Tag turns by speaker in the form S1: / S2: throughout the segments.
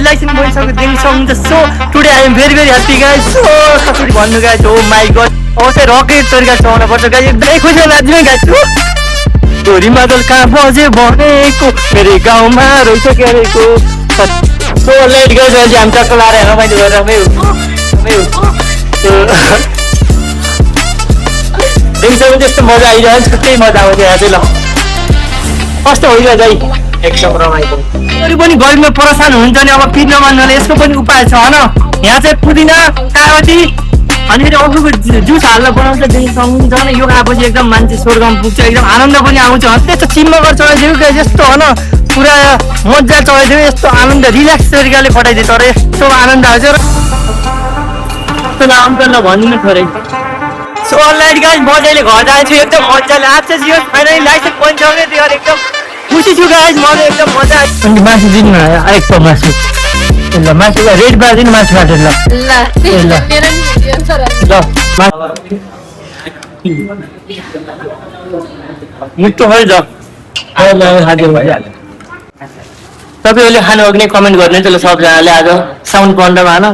S1: licence भइसक्यो दिनसम्म त so today I am very happy guys so कसरी भन्नु गाइस ओ माई गड अब चाहिँ रकेट तरिका चलाउनु पर्छ गाइस एकदमै खुसी लाग्यो गाइस छोरी मादल कहाँ बजे भनेको मेरो गाउँमा रहेछ क्यारेको सो लेट गाइस अहिले हामी चक्कर लाएर रमाइलो गरेर दिनसम्म त्यस्तो मजा आइरहन्छ छुट्टै मजा आउँछ यहाँ चाहिँ ल कस्तो होइन है एकदम रमाइलो अरू पनि गर्मीमा परेसान हुन्छ नि अब पिर्न मान्नले यसको पनि उपाय छ होइन यहाँ चाहिँ पुदिना कागती अनि फेरि अरूको जुस हालेर बनाउँछ दिनसम्म झन् यो खाएपछि एकदम मान्छे स्वर्गमा पुग्छ एकदम आनन्द पनि आउँछ त्यस्तो चिम्मगर चलाइदियो क्या यस्तो होइन पुरा मजा चलाइदियो यस्तो आनन्द रिल्याक्स तरिकाले पठाइदियो तर यस्तो आनन्द आउँछ र त्यस्तो नाम भनिदिनु छोरै सो अनलाइन गाइस म अहिले घर जान्छु एकदम मजाले आज चाहिँ फाइनली लाइसेन्स बनिसक्यो त्यो एकदम खुसी छु गाइस मलाई एकदम मजा आयो अनि मासु दिनु न एक पाउ मासु ल मासु रेड बाजिन मासु काटेर ल मिठो खै ल तपाईँहरूले खानु अघि कमेन्ट गर्नु नि त सबजनाले आज साउन्ड पन्ध्रमा होइन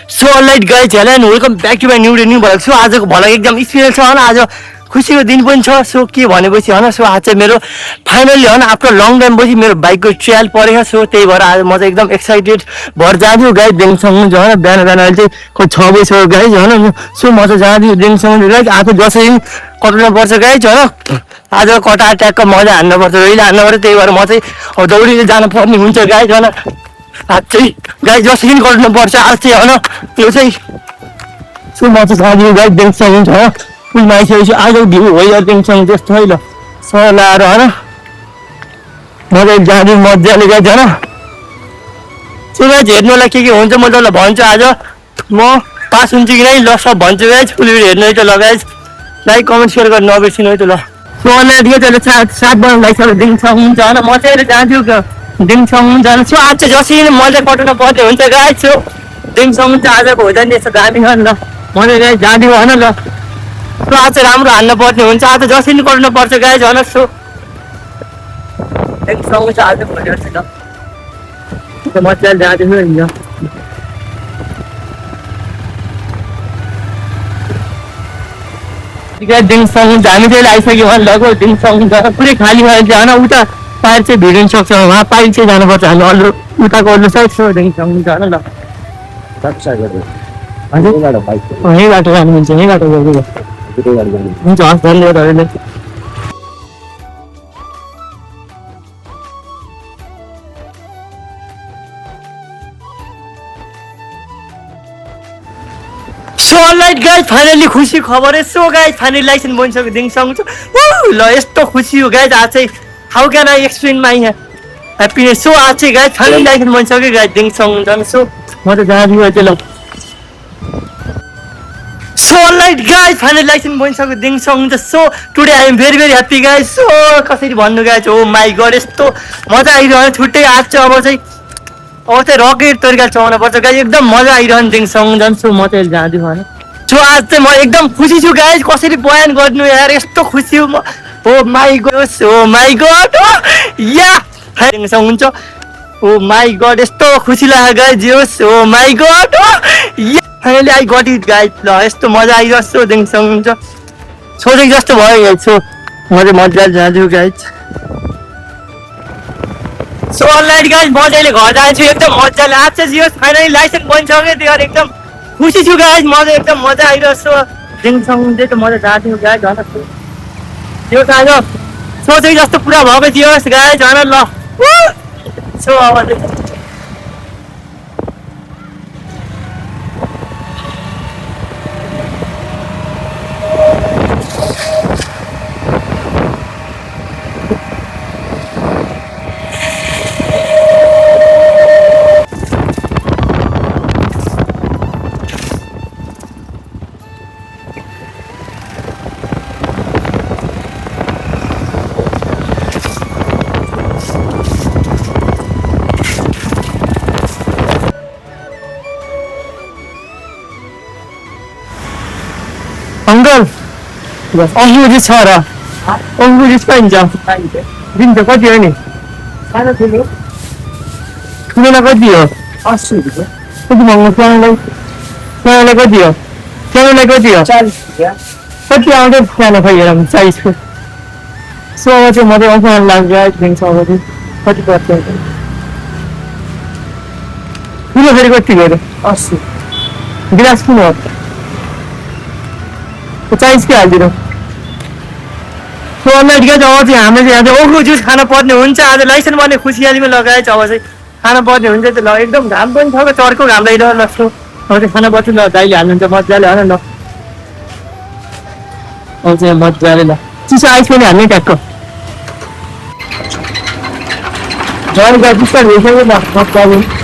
S1: so alright guys hello and welcome back to my new vlog so आजको भ्लग एकदम स्पेसल छ होइन आज खुसीको दिन पनि छ सो के भनेपछि होइन सो आज चाहिँ मेरो फाइनल्ली होइन आफ्टर लङ टाइम पछि मेरो बाइकको ट्रायल परेको सो त्यही भएर आज म चाहिँ एकदम एक्साइटेड भएर जान्छु गाइज दिनसम्म होइन बिहान अहिले चाहिँ कोही 6 बजीसम्म गाइज होइन सो म चाहिँ जान्छु दिनसम्म गाइज आज जसरी कटाउनु पर्छ गाइज होइन आज कटा ट्यागको मजा हान्नुपर्छ रहिले हान्नुपर्छ त्यही भएर म चाहिँ अब दौडीले जानुपर्ने हुन्छ गाइज होइन आज चाहिँ गाई जसरी गर्नु पर्छ आज चाहिँ होइन त्यो चाहिँ सो म चाहिँ जाँदिनु गाई दिनसम्म छ पुलमा आइसकेपछि आजको भ्यू भयो दिनसम्म त्यस्तो है ल सर लाएर होइन म चाहिँ जाँदिनु मजाले गाई होइन सो गाई हेर्नुलाई के हुन्छ म तपाईँलाई भन्छु आज म पास हुन्छु कि नै ल सब भन्छु गाई फुल भिडियो हेर्नु है त ल गाई लाइक कमेन्ट सेयर गर्नु नबिर्सिनु है त ल सो अनलाइन ठिकै त्यसले सात बनाउनु लागिसक्यो दिनसम्म हुन्छ होइन म चाहिँ जान्छु दिनसम्म जान्छु आज चाहिँ जसरी मजा कटाउनु पर्ने हुन्छ गाई छु दिनसम्म चाहिँ आजको हुँदा नि यस्तो दामी हो नि ल मैले गाई जाँदिनु होइन ल सो आज चाहिँ राम्रो हाल्नु पर्ने हुन्छ आज जसरी कटाउनु पर्छ गाई झन् सो दिनसम्म चाहिँ आज भोलि ल मजाले जाँदैछु नि ल दिनसम्म हामी चाहिँ आइसक्यो भने लगो दिनसम्म पुरै खाली भएर चाहिँ होइन उता पाएर चाहिँ भिडिनु सक्छ उहाँ पारि चाहिँ जानुपर्छ हामी अरू उताको अरू साइड सोदेखिसम्म होइन ल यही बाटो जानुहुन्छ यही बाटो हुन्छ हस् धन्यवाद अहिले सो अलराइट गाइज फाइनली खुसी खबर सो गाइज फाइनली लाइसेन्स बनिसक्यो दिनसम्म छ ल यस्तो खुसी हो गाइज आज चाहिँ how can I explain my happiness so आज चाहिँ गाइज फाइनली लाइसेन्स बनिसक्यो गाइज दिनसम्म छ सो म त जाँदिनु अहिले ल so alright guys finally license बनिसक्यो दिनसम्म छ so today I am very happy guys so कसरी भन्नु गाइज ओ माई गड यस्तो मजा आइरहन्छ छुट्टै आज चाहिँ अब चाहिँ रकेट तरिका चलाउनु पर्छ गाइज एकदम मजा आइरहन्छ दिनसम्म झन् सो म चाहिँ जाँदिनु होइन सो आज चाहिँ म एकदम खुसी छु गाइज कसरी बयान गर्नु यार यस्तो खुसी हो म ओ माई गड या हुन्छ ओ माई गड यस्तो खुसी लाग्यो गाइज जोस oh my god finally I got it guys ल यस्तो मजा आइरहेको दिनसम्म हुन्छ सोचेको जस्तो भयो गाइज सो म चाहिँ मजाले जान्छु गाइज सो अनलाइन गाइज म अहिले घर जान्छु एकदम मजाले आज चाहिँ फाइनली लाइसेन्स बनिसक्यो त्यो एकदम खुसी छु गाइज म चाहिँ एकदम मजा आइरहेको दिनसम्म चाहिँ त म चाहिँ जान्छु गाइज होइन त्यो त आज सोचेको जस्तो पुरा भएको थियो गाइज होइन ल सो अब अंकल अघि छ र अङ्गुर जुस पाइन्छ दिन्छ कति हो नि
S2: सानो ठुलो
S1: ठुलोलाई कति हो
S2: 80 रुपियाँ
S1: कति महँगो सानोलाई कति हो सानोलाई कति हो
S2: 40 रुपियाँ
S1: कति आउँछ सानो खै हेरौँ साइजको सो अब चाहिँ म चाहिँ अफर लाग्छ दिन्छ अब चाहिँ कति पर्छ ठुलो फेरि कति गयो
S2: 80
S1: गिलास किन हो चाइज के हालिदिनु सो अनलाइन क्या अब चाहिँ हाम्रो चाहिँ यहाँ चाहिँ ओखो जुस खान पर्ने हुन्छ आज लाइसेन्स बन्ने खुसियालीमा लगाएछ अब चाहिँ खान पर्ने हुन्छ त्यो ल एकदम घाम पनि छ चर्को घाम लागिरह ल सो अब चाहिँ खाना पर्छ ल दाइले हाल्नुहुन्छ मजाले होइन ल अब चाहिँ मजाले ल चिसो आइस पनि हाल्ने ट्याक्क झन् बिस्तार भइसक्यो ल मजाले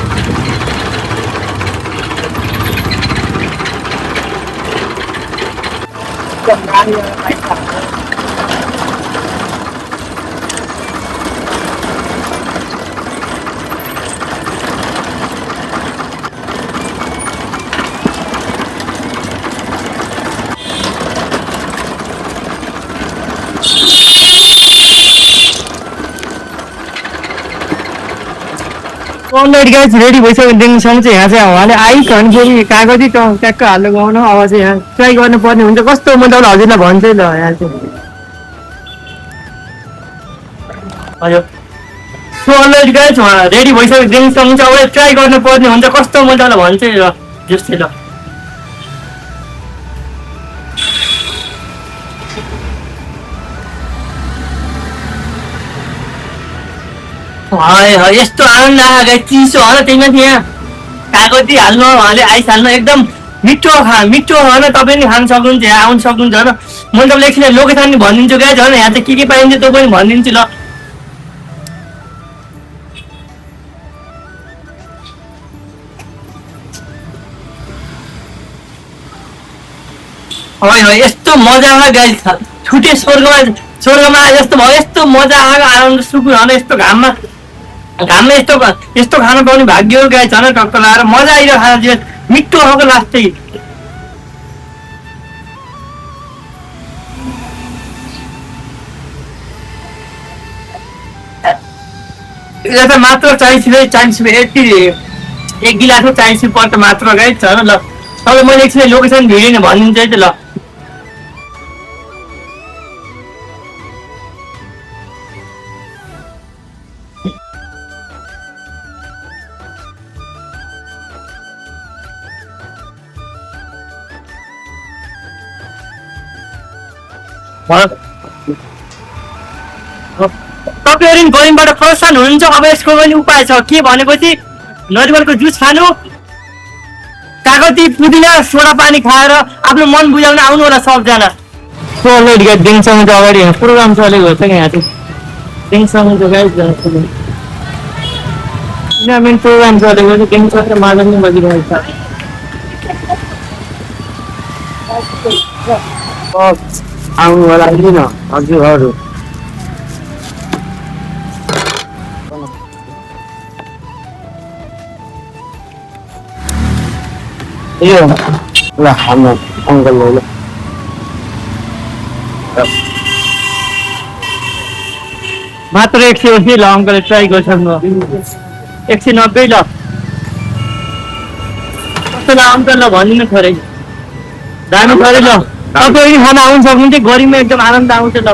S1: अनलाइन गाइज रेडी भइसक्यो दिनसम्म चाहिँ यहाँ चाहिँ उहाँले आइकन फेरि कागजी ट्याक्क हाल्नु गाउनु अब चाहिँ यहाँ ट्राई गर्नुपर्ने हुन्छ कस्तो म तपाईँलाई हजुरलाई भन्छु है ल यहाँ चाहिँ हजुर सो अनलाइन गाइज रेडी भइसक्यो दिनसम्म चाहिँ अब ट्राई गर्नुपर्ने हुन्छ कस्तो म तपाईँलाई भन्छु है ल जस्तै ल यस्तो आनन्द आयो चिसो हो त्यही माथि यहाँ कागती हाल्नु उहाँले आइस हाल्नु एकदम मिठो होइन तपाईँ पनि खान सक्नुहुन्छ यहाँ आउनु सक्नुहुन्छ होइन मैले तपाईँलाई एकछिन लोकेसन नि भनिदिन्छु गाइज होइन यहाँ चाहिँ के पाइन्छ त्यो पनि भनिदिन्छु ल यस्तो मजा आयो गाइज छुटे स्वर्गमा जस्तो भयो यस्तो मजा आयो आनन्द सुकुन होइन यस्तो घाममा यस्तो खान पाउने भाग्य गाई छ टक्क लगाएर मजा आइरहेको खाना जीवन मिठो खाएको लास्टै यता मात्र 40 रुपियाँ यति एक गिलासमा 40 रुपियाँ पर्छ मात्र गाई छ ल तपाईँ मैले एकछिन लोकेसन भिडियो भनिदिन्छु है त ल तपाईँहरू गरिमबाट प्रोत्साहन हुनुहुन्छ अब यसको पनि उपाय छ के भनेपछि नरिवलको जुस खानु कागती पुदिना सोडा पानी खाएर आफ्नो मन बुझाउन आउनु होला सबजना दिनसम्म चाहिँ अगाडि प्रोग्राम चलेको छ यहाँ चाहिँ दिनसम्म चाहिँ मेन प्रोग्राम चलेको छ दिनसम्म मादल नै बजिरहेको छ आउनु होला किन हजुरहरू यो ल हाम्रो अङ्कल ल मात्र 180 ल अङ्कलले ट्राई गर्छन् 190 ल कस्तो ल अङ्कल ल भनिदिनु थोरै दामी थोरै ल तपाईँ खाना आउनु सक्नुहुन्छ गरिमा एकदम आनन्द आउँछ ल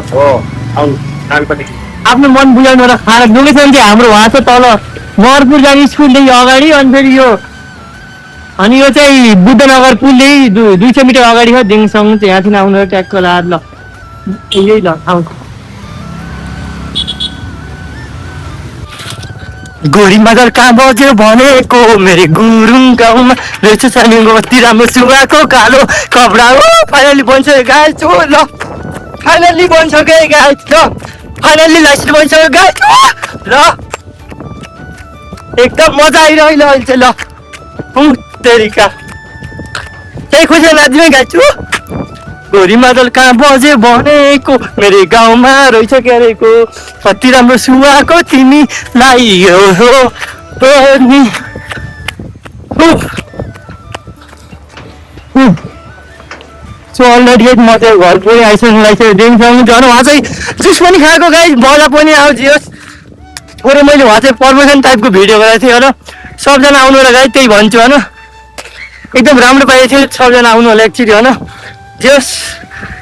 S1: आफ्नो मन बुझाउनु र खाना लोकेसन चाहिँ हाम्रो उहाँ छ तल मरपुर जाने स्कुलदेखि अगाडि अनि फेरि यो चाहिँ बुद्धनगर पुलदेखि 200 मिटर अगाडि हो दिङसम्म चाहिँ यहाँदेखि आउनु ट्याक्क लाएर ल यही ल आउनु गोरीमादल कहाँ बज्यो भनेको मेरो गुरुङ गाउँमा रहेछ सानीको कति राम्रो सुगाको कालो कपडा हो फाइनली बन्छ गाइस हो ल फाइनली बन्छ गए गाइस ल फाइनली लाइसेन्स बन्छ गाइस ल एकदम मजा आइरह्यो अहिले चाहिँ ल तेरिका त्यही खुसी लाग्दिमै गाइस गोरीमादल कहाँ बज्यो भनेको मेरो गाउँमा रहेछ क्यारेको कति राम्रो सुहाएको तिमीलाई हो सो अलरेडी म चाहिँ घर पुरै आइसक्नु लागिसक्यो देखिसक्नु झन् उहाँ चाहिँ जुस पनि खाएको गाई मजा पनि आउँछ होस् थोरै मैले उहाँ चाहिँ पर्मिसन टाइपको भिडियो गरेको थिएँ होइन सबजना आउनु होला गाई त्यही भन्छु होइन एकदम राम्रो पाइएको थियो सबजना आउनु होला एकचोटि होइन जस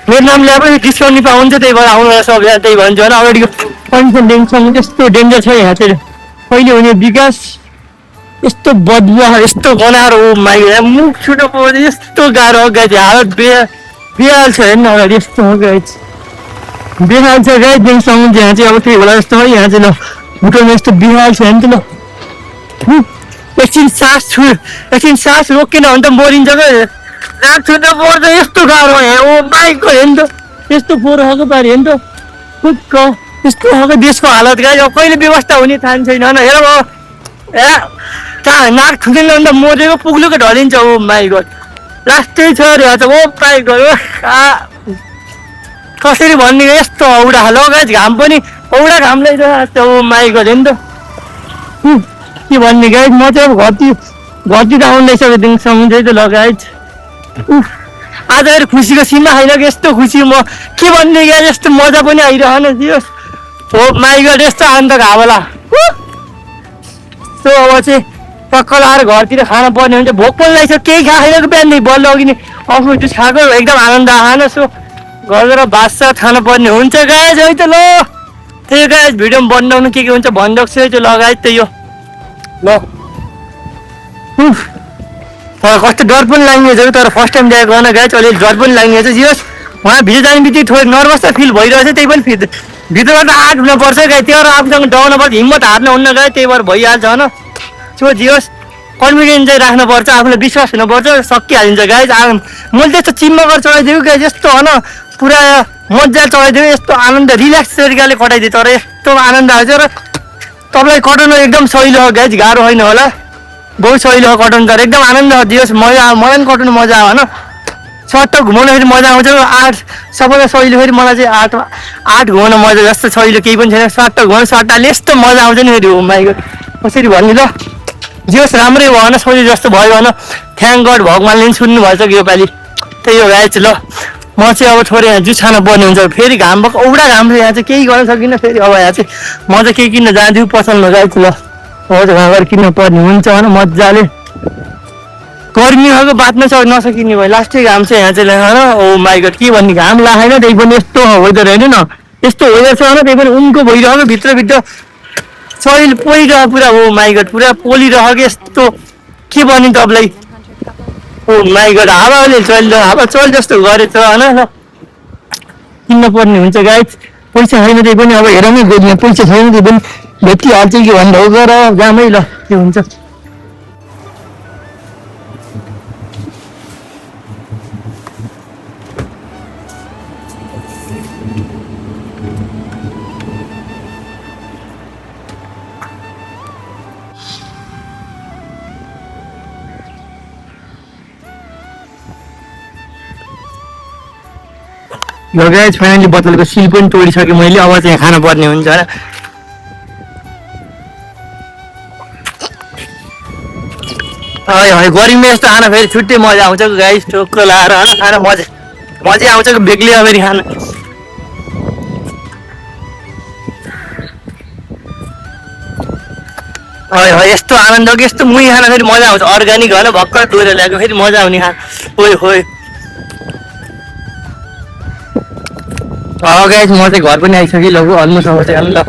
S1: मेरो नामले अब डिस्काउन्ट नि पाउँछ त्यही भएर आउनु होला सबजना त्यही भन्छु होइन अगाडिको कन्डिसन देखिसक्नु त्यस्तो डेन्जर छ यहाँ चाहिँ कहिले हुने विकास यस्तो बदबु यस्तो गनाएर ओ माइ मुख छुटो पाउँछ यस्तो गाह्रो गाई हालत बेहाल छ हेर्नु अगाडि यस्तो हो गाई बेहाल छ गाई देखिसक्नु यहाँ चाहिँ अब त्यही होला जस्तो है यहाँ चाहिँ ल भुटनमा यस्तो बेहाल छ हेर्नु त ल एकछिन सास रोकेन भने त मरिन्छ क्या रात छुट्नु पर्छ यस्तो गाह्रो यहाँ ओ बाइकको हेर्नु त यस्तो फोहोर खाएको पारि हेर्नु त खुक्क यस्तो खाएको देशको हालत गाई अब कहिले व्यवस्था हुने थाहा छैन होइन हेर अब ए कहाँ नाक ठुकेन भने त मरेको पुग्लुको ढलिन्छ ओ माइ गड लास्टै छ अरे आज ओ माइ गड कसरी भन्ने यस्तो औडा लगायत घाम पनि औडा घाम लगाइरहेको छ ओ माइ गड हेर्नु त के भन्ने गाई म चाहिँ अब घरतिर आउँदैछ दिनसम्म चाहिँ त लगायत आज खुसीको सीमा छैन कि यस्तो खुसी म के भन्ने गाई यस्तो मजा पनि आइरहेन थियो हो माइ गड यस्तो आनन्द घावला सो अब चाहिँ टक्क लाएर घरतिर खाना पर्ने हुन्छ भोक पनि लाग्छ केही खाएन कि बिहान बल्ल अघि नै अफु जुस खाएको एकदम आनन्द आएन सो घरतिर भातसात खानु पर्ने हुन्छ गाइज है त ल त्यही गाइज भिडियोमा बनाउनु के हुन्छ भनिदिएको छु त्यो लगायत त यो ल तर कस्तो डर पनि लाग्ने छ तर फर्स्ट टाइम ल्याएको गर्न गाइज अलिअलि डर पनि लाग्ने छ जियोस् उहाँ भित्र जाने बित्तिकै थोरै नर्भस त फिल भइरहेको छ त्यही पनि भित्रबाट आँट हुनुपर्छ गाई त्यो आफूसँग डराउनुपर्छ हिम्मत हार्नु हुन्न गाई त्यही भएर भइहाल्छ होइन सो जियोस् कन्फिडेन्स चाहिँ राख्नुपर्छ आफूलाई विश्वास हुनुपर्छ सकिहालिन्छ गाइज मैले त्यस्तो चिम्मकर चलाइदिएको गाई यस्तो होइन पुरा मजा चलाइदियो यस्तो आनन्द रिल्याक्स तरिकाले कटाइदियो तर यस्तो आनन्द आउँछ र तपाईँलाई कटाउनु एकदम सहिलो हो गाइज गाह्रो होइन होला बहुत सहिलो हो कटाउनु तर एकदम आनन्द दियोस् मजा मलाई पनि कटाउनु मजा आयो होइन सर्ट घुमाउनु फेरि मजा आउँछ सबैलाई सहिलो फेरि मलाई चाहिँ आठ घुमाउनु मजा जस्तो सहिलो केही पनि छैन सर्ट घुमाउनु सट्टाले यस्तो मजा आउँछ नि फेरि माइको कसरी भन्ने ल जियोस् राम्रै भएन सहिलो जस्तो भयो भएन थ्याङ्क गड भगवान्ले पनि सुन्नु भएछ कि योपालि त्यही हो गाइज ल म चाहिँ अब थोरै यहाँ जुस खान पर्ने हुन्छ फेरि घाम भएको औडा घाम छ यहाँ चाहिँ केही गर्न सकिनँ फेरि अब यहाँ चाहिँ म चाहिँ केही किन्न जान्छु पसलमा गाइज ल हजुर घाम गएर किन्न पर्ने हुन्छ होइन मजाले गर्मी भएको बाँच्न नसकिने भयो लास्टै घाम चाहिँ यहाँ चाहिँ होइन ओ माइ गड के भन्ने घाम लागेन त्यही पनि यस्तो वेदर हेर्नु न यस्तो वेदर छ होइन त्यही पनि उनको भइरहेको भित्रभित्र शरीर पोलिरहेको पुरा ओ माइ गड पुरा पोलिरहेको यस्तो के भन्ने तपाईँलाई ओ माइ गड हावाले चलिरह हावा चल जस्तो गरेछ होइन किन्न पर्ने हुन्छ गाइज पैसा छैन त्यही पनि अब हेरौँ नै गोलीमा पैसा छैन त्यही पनि भेटिहाल्छ कि भनेर हो गर जामै ल के हुन्छ यो गाइज फाइनली बोतलको सिल पनि तोडिसकेँ मैले अब चाहिँ खानु पर्ने हुन्छ होइन है गर्मीमा यस्तो खाना फेरि छुट्टै मजा आउँछ गाइस टोक्क लाएर होइन खाना मजा आउँछ बेग्लै फेरि खाना है यस्तो आनन्द कि यस्तो मुही खाना फेरि मजा आउँछ अर्ग्यानिक होइन भर्खर धोएर ल्याएको फेरि मजा आउने खाना होइ गाइस म चाहिँ घर पनि आइसकेँ लगु अलमोस्ट अब चाहिँ ल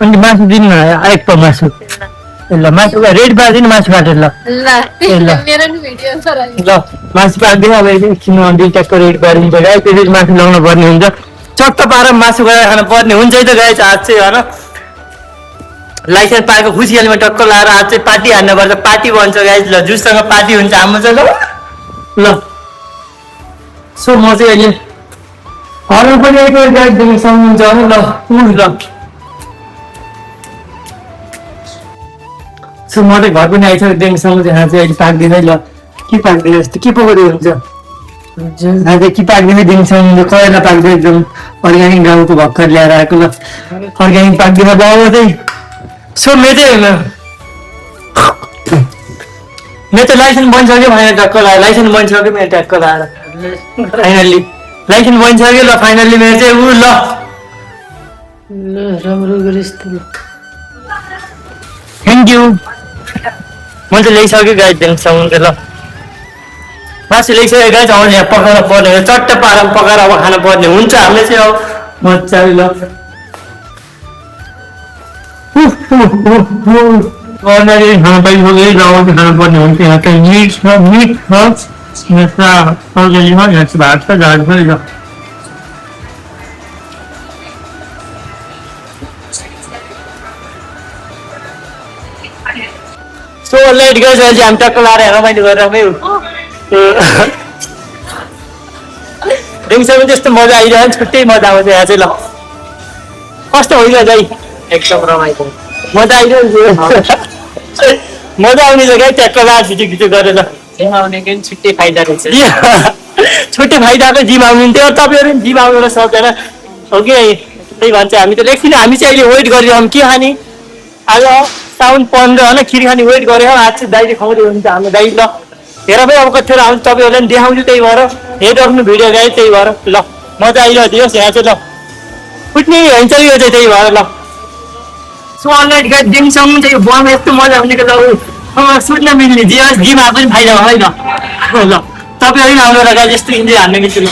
S1: अनि मासु दिनु न एक प मासु ल मासु रेड पारिदिनु मासु काटेर ल मासु पारिदिनु अब एकछिन दुईटाको रेड पारिदिन्छ गाई त्यसरी मासु लगाउनु पर्ने हुन्छ चट्ट पारेर मासु गरेर खानु पर्ने हुन्छ है त गाई आज चाहिँ होइन लाइसेन्स पाएको खुसीयालीमा टक्क लाएर आज चाहिँ पार्टी हान्नुपर्छ पार्टी भन्छ गाई ल जुससँग पार्टी हुन्छ हाम्रो चाहिँ ल सो म चाहिँ अहिले घरमा पनि एक गाइड दिनु सक्नुहुन्छ भने ल सो म चाहिँ घर पनि आइसकेको देख्नुसँग यहाँ चाहिँ अहिले पाक्दिनँ ल के पाक्दैन जस्तो के पकाउँदै हुन्छ आज के पाक्दिनँ दिनसम्म करेला पाक्दै एकदम अर्ग्यानिक गाउँको भर्खर ल्याएर आएको ल अर्ग्यानिक पाक्दिन बाबु चाहिँ सो मेरो चाहिँ मेरो त लाइसेन्स बनिसक्यो फाइनल ट्याक्क लगाएर लाइसेन्स बनिसक्यो मेरो ट्याक्क लगाएर फाइनल्ली लाइसेन्स बनिसक्यो ल फाइनल्ली मेरो चाहिँ ऊ ल
S2: राम्रो गरेस् त
S1: थ्याङ्क यू म चाहिँ ल्याइसक्यो गाई दिनसम्म ल मासु ल्याइसक्यो गाई चाहिँ यहाँ पकाएर पर्ने हो चट्ट पारेर पकाएर अब खानु पर्ने हुन्छ हामीले चाहिँ अब मजाले ल अर्नाले खाना पाइसक्यो रमाइलो खानु पर्ने हुन्छ यहाँ चाहिँ मिट छ यहाँ तर्कारीमा यहाँ चाहिँ भात छ झाड छ ल सो लेट गएछ अहिले हामी टक्क लाएर रमाइलो गरेर दिउँसोमा त्यस्तो मजा आइरह्यो छुट्टै मजा आउँछ यहाँ चाहिँ ल कस्तो होइन गाई
S2: एकदम रमाइलो
S1: मजा आइरह्यो मजा आउने जग्गा ट्याक्क लाएर छिटो छिटो गरेर
S2: जिम आउनेको छुट्टै फाइदा रहेछ
S1: छुट्टै फाइदाको जिम आउनु थियो तपाईँहरू पनि जिम आउनु सक्दैन हो कि त्यही भन्छ हामी त एकछिन हामी चाहिँ अहिले वेट गरिरहौँ के खाने आज साउन 15 होइन खिर खाने वेट गरेर आज चाहिँ दाइले खुवाउँदै हुन्छ हाम्रो दाइ ल हेर भाइ अब कतिवटा आउँछ तपाईँहरूलाई पनि देखाउँछु त्यही भएर हेरिराख्नु भिडियो गाई त्यही भएर ल मजा आइरहदियोस् यहाँ चाहिँ ल फुट्ने हुन्छ यो चाहिँ त्यही भएर ल सो अनलाइन गाई दिनसम्म चाहिँ बम यस्तो मजा आउनेको ल सुत्न मिल्ने जे होस् जिम पनि फाइदा भयो ल ल तपाईँहरू पनि आउनु र गाई यस्तो इन्जोय हान्नु मिल्छ ल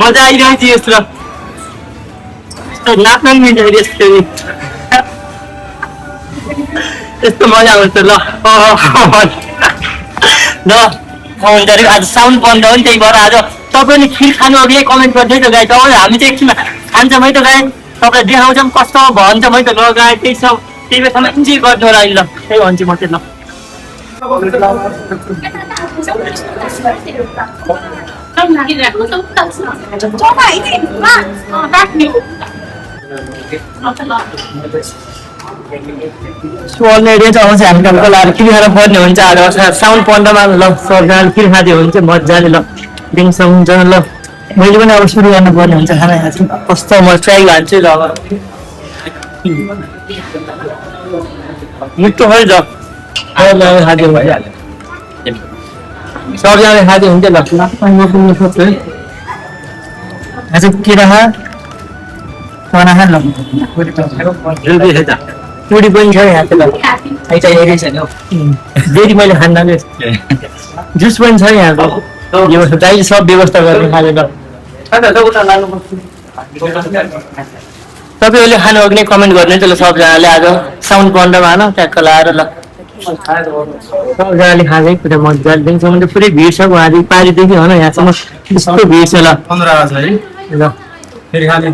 S1: मजा आइरहेको थियो यस्तो नाच्न पनि मिल्छ यस्तो यस्तो मजा आउँछ ल ल आज साउन 15 हो नि त्यही भएर आज तपाईँले खिर खानु अघि कमेन्ट गर्दै त गाई तपाईँ हामी चाहिँ एकछिन खान्छौँ है त गाई तपाईँलाई देखाउँछौँ कस्तो भन्छ है त ल गाई त्यही छ त्यही बेलासम्म इन्जोय गर्नु होला अहिले ल त्यही भन्छु म चाहिँ ल अलरेडी चाहिँ आउँछ हामी टक्क लाएर खिर खाएर पर्ने हुन्छ आज साउन 15 मा ल सबजनाले खिर खाँदै हुन्छ मजाले ल दिनसम्म हुन्छ ल मैले पनि अब सुरु गर्नुपर्ने हुन्छ खाना यहाँ चाहिँ कस्तो म ट्राई गर्छु ल अब मिठो है ल खाँदै भइहाल्यो सबजनाले खाँदै हुन्छ ल म पुग्नु सक्छु है आज के राखा खाना खान ल पुरी पनि छ यहाँ चाहिँ ल फेरि मैले खान्न जुस पनि छ यहाँको दाइले सब व्यवस्था गर्ने खाने ल तपाईँहरूले खानु अघि नै कमेन्ट गर्ने त ल सबजनाले आज साउन 15 मा होइन ट्याक्क लाएर ल सबजनाले खाँदै पुरा मजाले दिनसम्म त पुरै भिड छ उहाँदेखि पारिदेखि होइन यहाँसम्म यस्तो भिड छ ल 15 छ है ल फेरि खाने